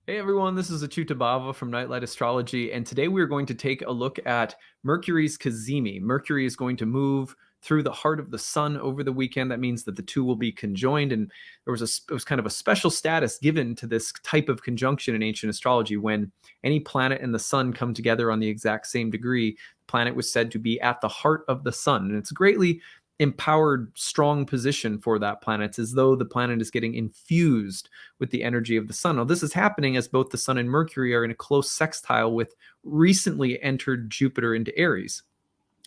Hey everyone, this is acyuta-bhava from Nightlight Astrology, and today we're going to take a look at Mercury's Cazimi. Mercury is going to move through the heart of the sun over the weekend. That means that the two will be conjoined, and it was kind of a special status given to this type of conjunction in ancient astrology. When any planet and the sun come together on the exact same degree, the planet was said to be at the heart of the sun, and it's greatly empowered, strong position for that planet. It's as though the planet is getting infused with the energy of the sun. Now, this is happening as both the sun and Mercury are in a close sextile with recently entered Jupiter into Aries.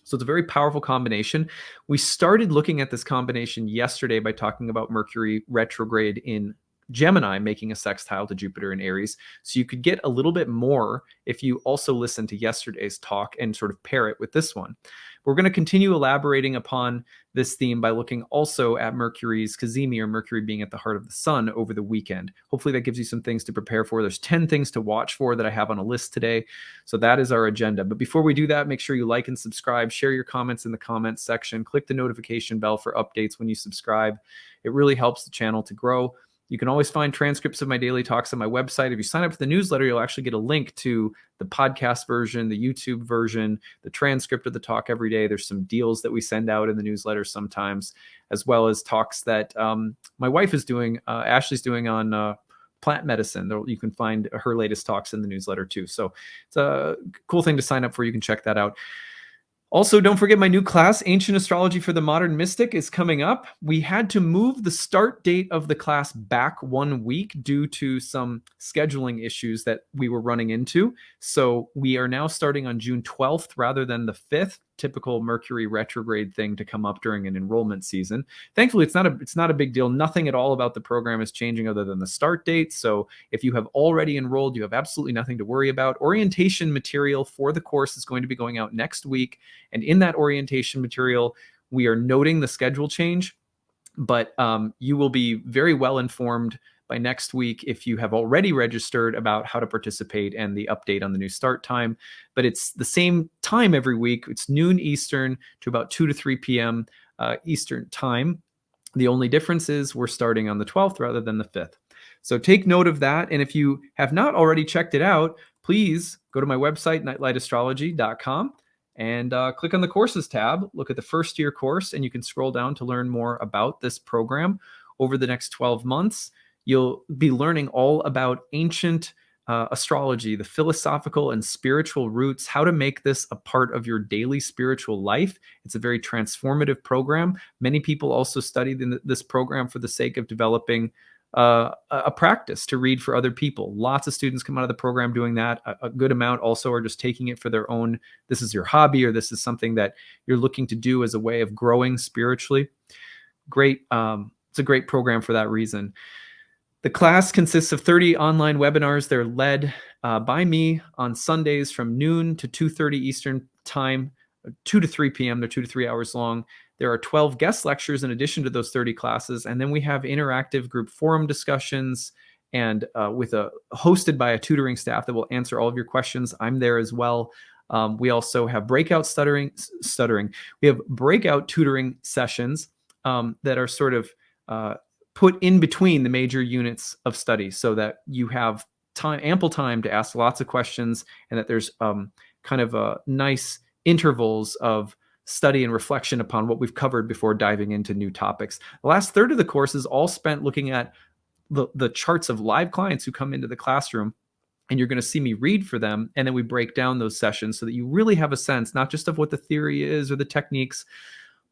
So it's a very powerful combination. We started looking at this combination yesterday by talking about Mercury retrograde in Gemini making a sextile to Jupiter in Aries. So you could get a little bit more if you also listen to yesterday's talk and sort of pair it with this one. We're going to continue elaborating upon this theme by looking also at Mercury's Cazimi, or Mercury being at the heart of the sun, over the weekend. Hopefully that gives you some things to prepare for. There's 10 things to watch for that I have on a list today. So that is our agenda. But before we do that, make sure you like and subscribe, share your comments in the comments section, click the notification bell for updates when you subscribe. It really helps the channel to grow. You can always find transcripts of my daily talks on my website. If you sign up for the newsletter, you'll actually get a link to the podcast version, the YouTube version, the transcript of the talk every day. There's some deals that we send out in the newsletter sometimes, as well as talks that my wife is doing, Ashley's doing on plant medicine. You can find her latest talks in the newsletter too. So it's a cool thing to sign up for. You can check that out. Also, don't forget my new class, Ancient Astrology for the Modern Mystic, is coming up. We had to move the start date of the class back 1 week due to some scheduling issues that we were running into. So we are now starting on June 12th rather than the 5th, typical Mercury retrograde thing to come up during an enrollment season. Thankfully, it's not a big deal. Nothing at all about the program is changing other than the start date. So if you have already enrolled, you have absolutely nothing to worry about. Orientation material for the course is going to be going out next week. And in that orientation material, we are noting the schedule change, but you will be very well informed by next week if you have already registered about how to participate and the update on the new start time. But it's the same time every week. It's noon Eastern to about 2 to 3 p.m. Eastern time. The only difference is we're starting on the 12th rather than the 5th. So take note of that. And if you have not already checked it out, please go to my website, nightlightastrology.com, and click on the courses tab, look at the first year course, and you can scroll down to learn more about this program. Over the next 12 months, you'll be learning all about ancient astrology, the philosophical and spiritual roots, how to make this a part of your daily spiritual life. It's a very transformative program. Many people also study this program for the sake of developing a practice to read for other people. Lots of students come out of the program doing that. A good amount also are just taking it for their own, this is your hobby, or this is something that you're looking to do as a way of growing spiritually. Great. It's a great program for that reason. The class consists of 30 online webinars. They're led by me on Sundays from noon to 2:30 Eastern time, 2 to 3 p.m. They're 2 to 3 hours long. There are 12 guest lectures in addition to those 30 classes. And then we have interactive group forum discussions and hosted by a tutoring staff that will answer all of your questions. I'm there as well. We also have breakout stuttering. We have breakout tutoring sessions that are sort of put in between the major units of study so that you have ample time to ask lots of questions, and that there's kind of nice intervals of study and reflection upon what we've covered before diving into new topics. The last third of the course is all spent looking at the charts of live clients who come into the classroom, and you're going to see me read for them, and then we break down those sessions so that you really have a sense, not just of what the theory is or the techniques,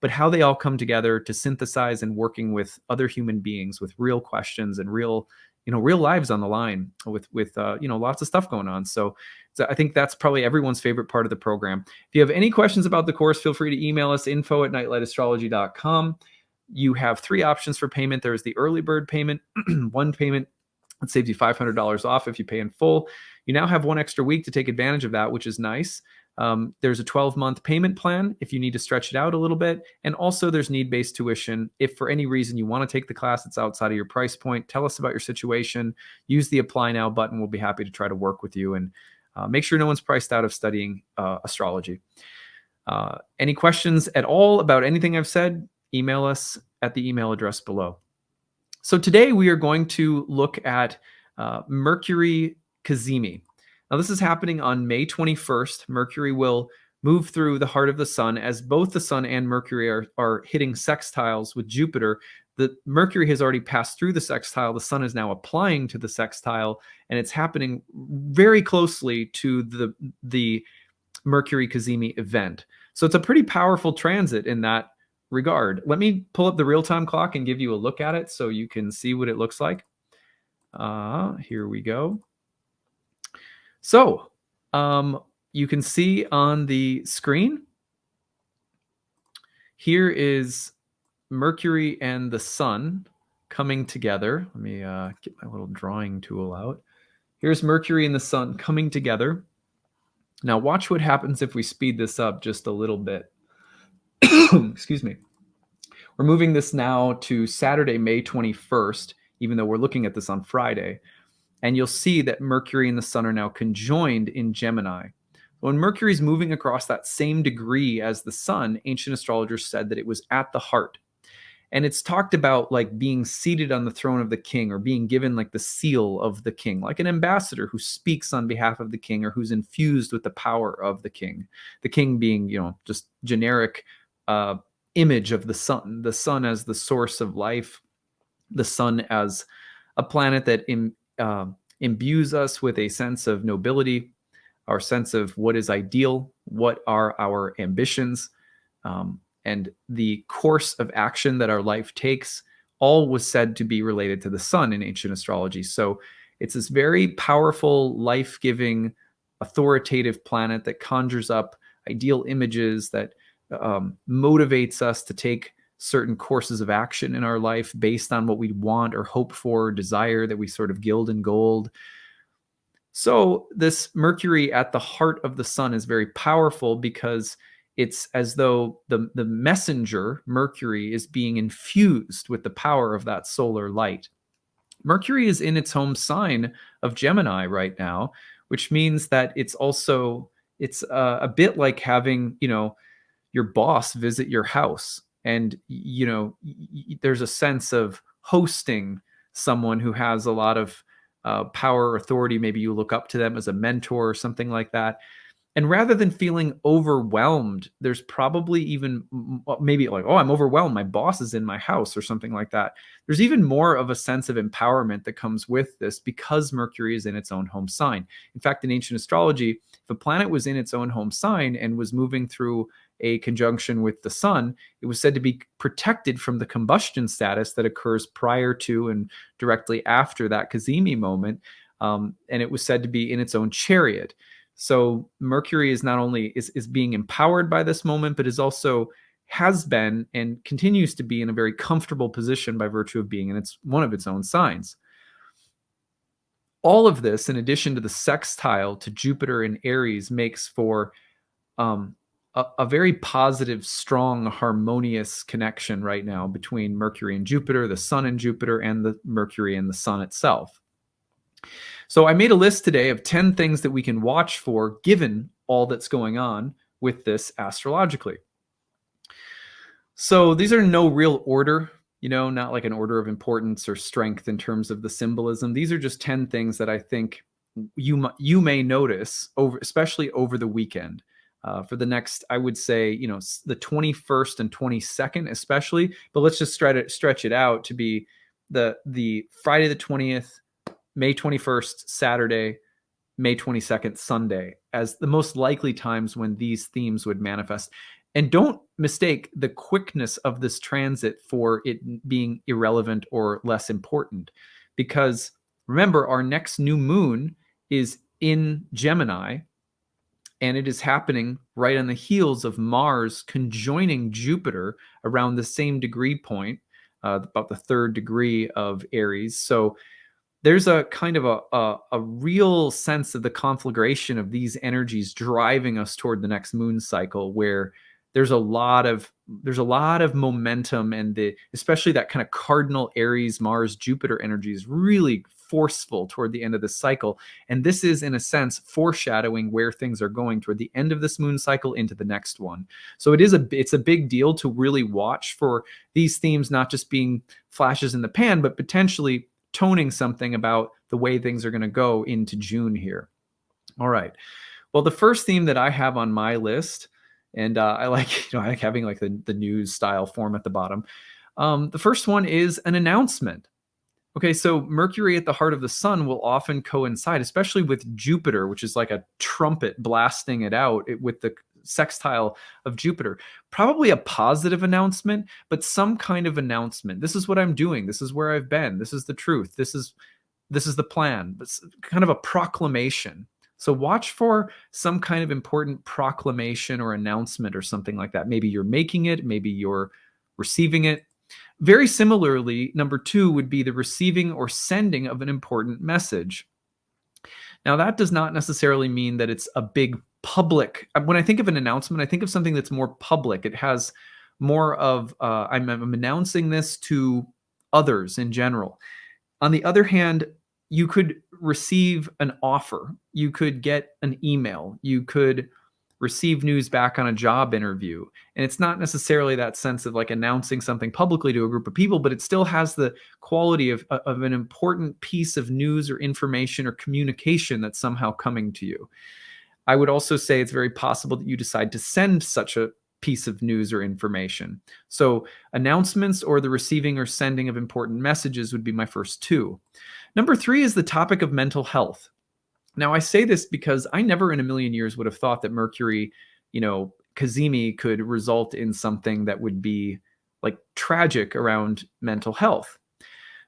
but how they all come together to synthesize and working with other human beings with real questions and real lives on the line with lots of stuff going on. So I think that's probably everyone's favorite part of the program. If you have any questions about the course, feel free to email us, info@nightlightastrology.com. You have 3 options for payment. There's the early bird payment, one payment that saves you $500 off if you pay in full. You now have 1 extra week to take advantage of that, which is nice. There's a 12-month payment plan if you need to stretch it out a little bit. And also there's need-based tuition. If for any reason you want to take the class that's outside of your price point, tell us about your situation. Use the Apply Now button. We'll be happy to try to work with you and make sure no one's priced out of studying astrology. Any questions at all about anything I've said, email us at the email address below. So today we are going to look at Mercury Cazimi. Now, this is happening on May 21st. Mercury will move through the heart of the sun as both the sun and Mercury are hitting sextiles with Jupiter. The Mercury has already passed through the sextile. The sun is now applying to the sextile, and it's happening very closely to the Mercury Cazimi event. So it's a pretty powerful transit in that regard. Let me pull up the real-time clock and give you a look at it so you can see what it looks like. Here we go. So you can see on the screen, here is Mercury and the sun coming together. Let me get my little drawing tool out. Here's Mercury and the sun coming together. Now watch what happens if we speed this up just a little bit. Excuse me. We're moving this now to Saturday, May 21st, even though we're looking at this on Friday. And you'll see that Mercury and the sun are now conjoined in Gemini. When Mercury is moving across that same degree as the sun, ancient astrologers said that it was at the heart. And it's talked about like being seated on the throne of the king, or being given like the seal of the king, like an ambassador who speaks on behalf of the king, or who's infused with the power of the king. The king being, just generic image of the sun as the source of life, the sun as a planet that imbues us with a sense of nobility, our sense of what is ideal, what are our ambitions, and the course of action that our life takes, all was said to be related to the sun in ancient astrology. So it's this very powerful, life-giving, authoritative planet that conjures up ideal images, that motivates us to take certain courses of action in our life based on what we want or hope for, or desire, that we sort of gild and gold. So this Mercury at the heart of the sun is very powerful because it's as though the messenger, Mercury, is being infused with the power of that solar light. Mercury is in its home sign of Gemini right now, which means that it's a bit like having, your boss visit your house. And, there's a sense of hosting someone who has a lot of power or authority. Maybe you look up to them as a mentor or something like that. And rather than feeling overwhelmed, there's probably even maybe like, oh, I'm overwhelmed, my boss is in my house or something like that. There's even more of a sense of empowerment that comes with this because Mercury is in its own home sign. In fact, in ancient astrology, if a planet was in its own home sign and was moving through a conjunction with the sun, it was said to be protected from the combustion status that occurs prior to and directly after that Cazimi moment. And it was said to be in its own chariot. So Mercury is not only is being empowered by this moment, but has been and continues to be in a very comfortable position by virtue of being in one of its own signs. All of this, in addition to the sextile to Jupiter in Aries, makes for a very positive, strong, harmonious connection right now between Mercury and Jupiter, the sun and Jupiter, and the Mercury and the sun itself. So I made a list today of 10 things that we can watch for given all that's going on with this astrologically. So these are in no real order, not like an order of importance or strength in terms of the symbolism. These are just 10 things that I think you may notice, especially over the weekend. For the next, I would say, the 21st and 22nd especially, but let's just stretch it out to be the Friday the 20th, May 21st, Saturday, May 22nd, Sunday, as the most likely times when these themes would manifest. And don't mistake the quickness of this transit for it being irrelevant or less important. Because remember, our next new moon is in Gemini, and it is happening right on the heels of Mars conjoining Jupiter around the same degree point, about the 3rd degree of Aries. So there's a kind of a real sense of the conflagration of these energies driving us toward the next moon cycle, where there's a lot of momentum, and especially that kind of cardinal Aries Mars Jupiter energy is really forceful toward the end of this cycle. And this is, in a sense, foreshadowing where things are going toward the end of this moon cycle into the next one. So it's a big deal to really watch for these themes not just being flashes in the pan, but potentially toning something about the way things are going to go into June here. All right. Well, the first theme that I have on my list, and I like, I like having like the news style form at the bottom. The first one is an announcement. Okay, so Mercury at the heart of the sun will often coincide, especially with Jupiter, which is like a trumpet blasting it out with the sextile of Jupiter. Probably a positive announcement, but some kind of announcement. This is what I'm doing. This is where I've been. This is the truth. This is the plan. It's kind of a proclamation. So watch for some kind of important proclamation or announcement or something like that. Maybe you're making it, maybe you're receiving it. Very similarly, number 2 would be the receiving or sending of an important message. Now, that does not necessarily mean that it's a big public. When I think of an announcement, I think of something that's more public. It has more of, I'm announcing this to others in general. On the other hand, you could receive an offer. You could get an email. You could receive news back on a job interview. And it's not necessarily that sense of like announcing something publicly to a group of people, but it still has the quality of an important piece of news or information or communication that's somehow coming to you. I would also say it's very possible that you decide to send such a piece of news or information. So announcements or the receiving or sending of important messages would be my first 2. Number 3 is the topic of mental health. Now, I say this because I never in a million years would have thought that Mercury, Cazimi could result in something that would be like tragic around mental health.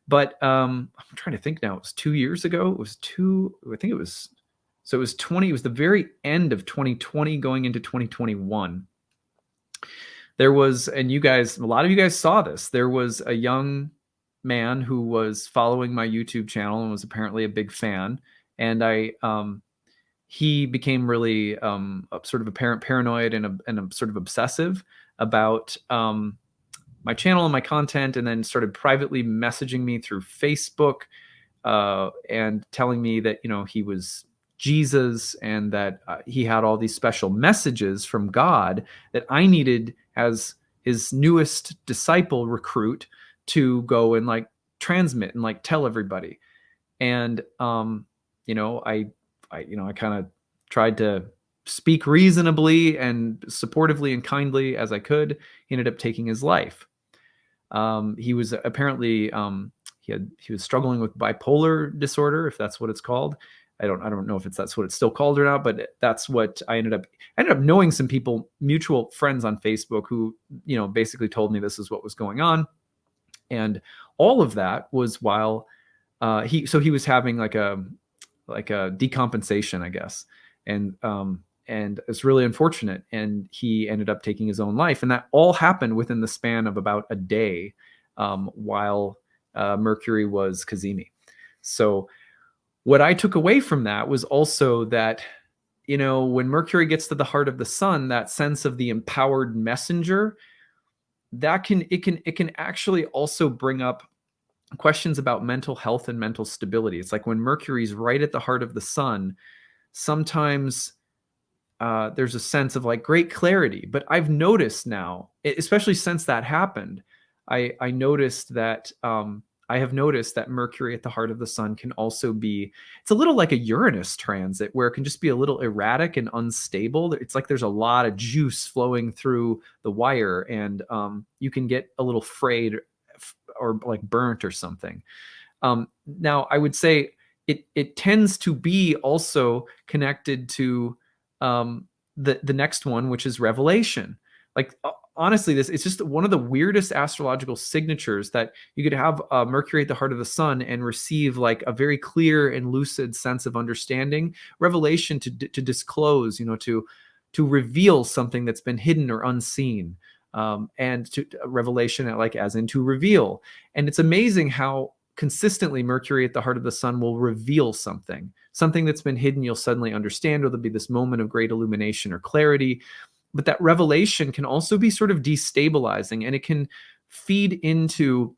But I'm trying to think now. It was 2 years ago. It was so it was the very end of 2020 going into 2021. There was, and a lot of you guys saw this, there was a young man who was following my YouTube channel and was apparently a big fan. And he became really sort of apparent paranoid and a sort of obsessive about my channel and my content, and then started privately messaging me through Facebook and telling me that, he was Jesus and that he had all these special messages from God that I needed as his newest disciple recruit to go and like transmit and like tell everybody. And I kind of tried to speak reasonably and supportively and kindly as I could. He ended up taking his life. He was apparently he was struggling with bipolar disorder, if that's what it's called. I don't know if that's what it's still called or not, but that's what I ended up knowing some people, mutual friends on Facebook, who basically told me this is what was going on. And all of that was while he was having like a decompensation, I guess. And it's really unfortunate. And he ended up taking his own life. And that all happened within the span of about a day while Mercury was Cazimi. So what I took away from that was also that, when Mercury gets to the heart of the sun, that sense of the empowered messenger, it can actually also bring up questions about mental health and mental stability. It's like when Mercury's right at the heart of the sun, sometimes there's a sense of like great clarity. But I've noticed now, especially since that happened, I have noticed that Mercury at the heart of the sun can also be, it's a little like a Uranus transit where it can just be a little erratic and unstable. It's like there's a lot of juice flowing through the wire, and you can get a little frayed or like burnt or something. Now, I would say it tends to be also connected to the next one, which is revelation. Like, honestly, it's just one of the weirdest astrological signatures that you could have Mercury at the heart of the sun and receive like a very clear and lucid sense of understanding, revelation to disclose, to reveal something that's been hidden or unseen, and to revelation, like as in to reveal. And it's amazing how consistently Mercury at the heart of the sun will reveal something that's been hidden. You'll suddenly understand, or there'll be this moment of great illumination or clarity. But that revelation can also be sort of destabilizing, and it can feed into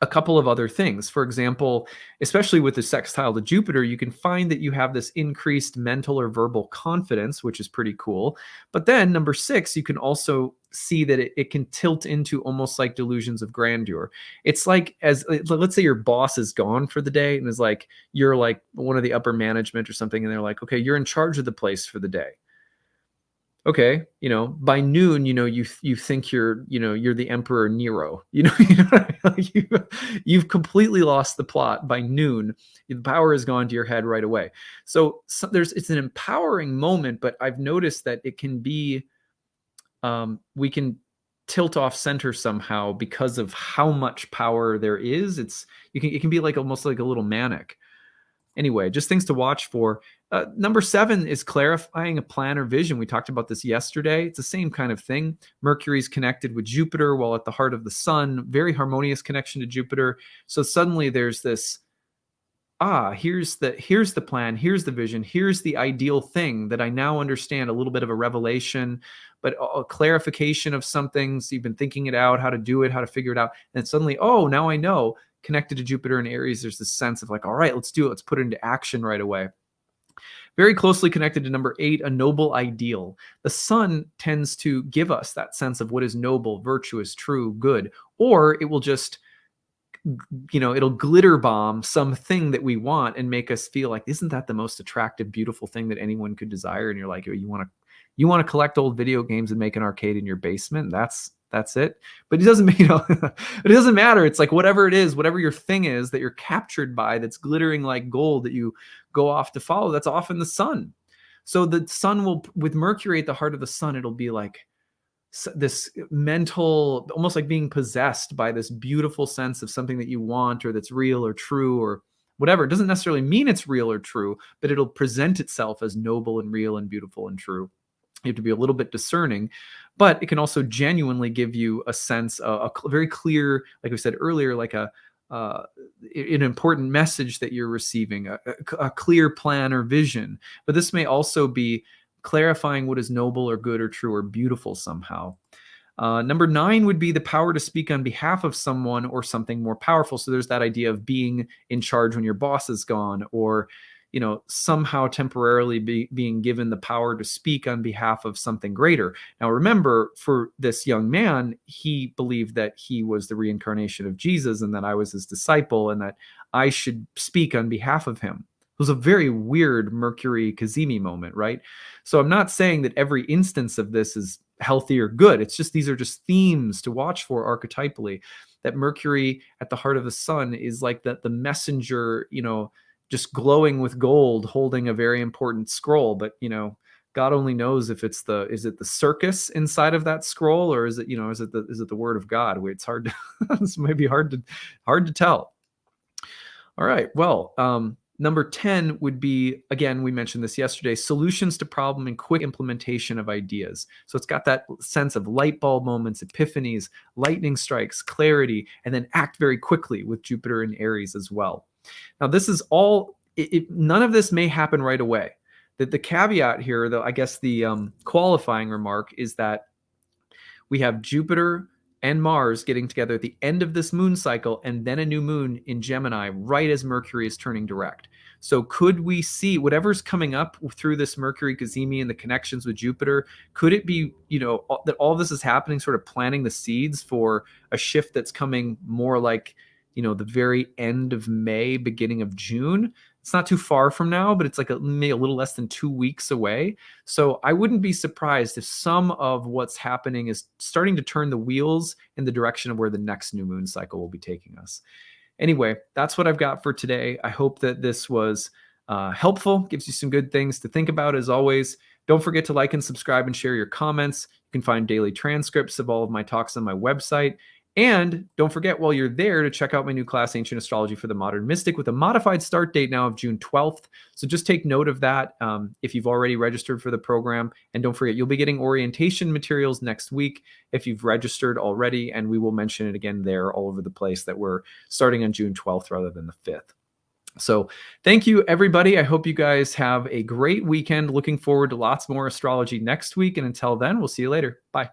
a couple of other things. For example, especially with the sextile to Jupiter, you can find that you have this increased mental or verbal confidence, which is pretty cool. But then number 6, you can also see that it can tilt into almost like delusions of grandeur. It's like, as let's say your boss is gone for the day and is like, you're like one of the upper management or something, and they're like, okay, you're in charge of the place for the day. Okay, by noon, you think you're the Emperor Nero. Like you've completely lost the plot by noon. The power has gone to your head right away. So it's an empowering moment, but I've noticed that it can be, we can tilt off center somehow because of how much power there is. It can be like almost like a little manic. Anyway, just things to watch for. Number 7 is clarifying a plan or vision. We talked about this yesterday. It's the same kind of thing. Mercury's connected with Jupiter while at the heart of the sun. Very harmonious connection to Jupiter. So suddenly there's this, here's the plan, here's the vision, here's the ideal thing that I now understand, a little bit of a revelation, but a clarification of some things. You've been thinking it out, how to do it, how to figure it out. And suddenly, now I know. Connected to Jupiter and Aries, there's this sense of like, all right, let's do it. Let's put it into action right away. Very closely connected to number 8, a noble ideal. The sun tends to give us that sense of what is noble, virtuous, true, good, or it will just, it'll glitter bomb something that we want and make us feel like, isn't that the most attractive, beautiful thing that anyone could desire? And you're like, you want to collect old video games and make an arcade in your basement? That's it. But it doesn't, it doesn't matter. It's like whatever it is, whatever your thing is that you're captured by, that's glittering like gold that you go off to follow, that's often the sun. So the sun will, with Mercury at the heart of the sun, it'll be like this mental, almost like being possessed by this beautiful sense of something that you want, or that's real or true or whatever. It doesn't necessarily mean it's real or true, but it'll present itself as noble and real and beautiful and true. You have to be a little bit discerning, but it can also genuinely give you a sense, a very clear, like we said earlier, like an important message that you're receiving, a clear plan or vision. But this may also be clarifying what is noble or good or true or beautiful somehow. Number 9 would be the power to speak on behalf of someone or something more powerful. So there's that idea of being in charge when your boss is gone, or somehow temporarily being given the power to speak on behalf of something greater. Now, remember, for this young man, he believed that he was the reincarnation of Jesus and that I was his disciple and that I should speak on behalf of him. It was a very weird Mercury Cazimi moment, right? So I'm not saying that every instance of this is healthy or good. It's just, these are just themes to watch for archetypally, that Mercury at the heart of the sun is like the messenger, just glowing with gold, holding a very important scroll. But God only knows if is it the circus inside of that scroll, or is it the word of God? It's hard to it's maybe hard to tell. All right, well, number 10 would be, again, we mentioned this yesterday, solutions to problem and quick implementation of ideas. So it's got that sense of light bulb moments, epiphanies, lightning strikes, clarity, and then act very quickly with Jupiter and Aries as well. Now, this is all, none of this may happen right away. The caveat here, though, I guess the qualifying remark is that we have Jupiter and Mars getting together at the end of this moon cycle, and then a new moon in Gemini right as Mercury is turning direct. So could we see whatever's coming up through this Mercury Cazimi and the connections with Jupiter? Could it be, that all this is happening, sort of planting the seeds for a shift that's coming more like, the very end of May, beginning of June? It's not too far from now, but it's like maybe a little less than 2 weeks away. So I wouldn't be surprised if some of what's happening is starting to turn the wheels in the direction of where the next new moon cycle will be taking us. Anyway, that's what I've got for today. I hope that this was helpful, gives you some good things to think about. As always, don't forget to like and subscribe and share your comments. You can find daily transcripts of all of my talks on my website. And don't forget, while you're there, to check out my new class, Ancient Astrology for the Modern Mystic, with a modified start date now of June 12th. So just take note of that if you've already registered for the program. And don't forget, you'll be getting orientation materials next week if you've registered already. And we will mention it again there all over the place that we're starting on June 12th rather than the 5th. So thank you, everybody. I hope you guys have a great weekend. Looking forward to lots more astrology next week. And until then, we'll see you later. Bye.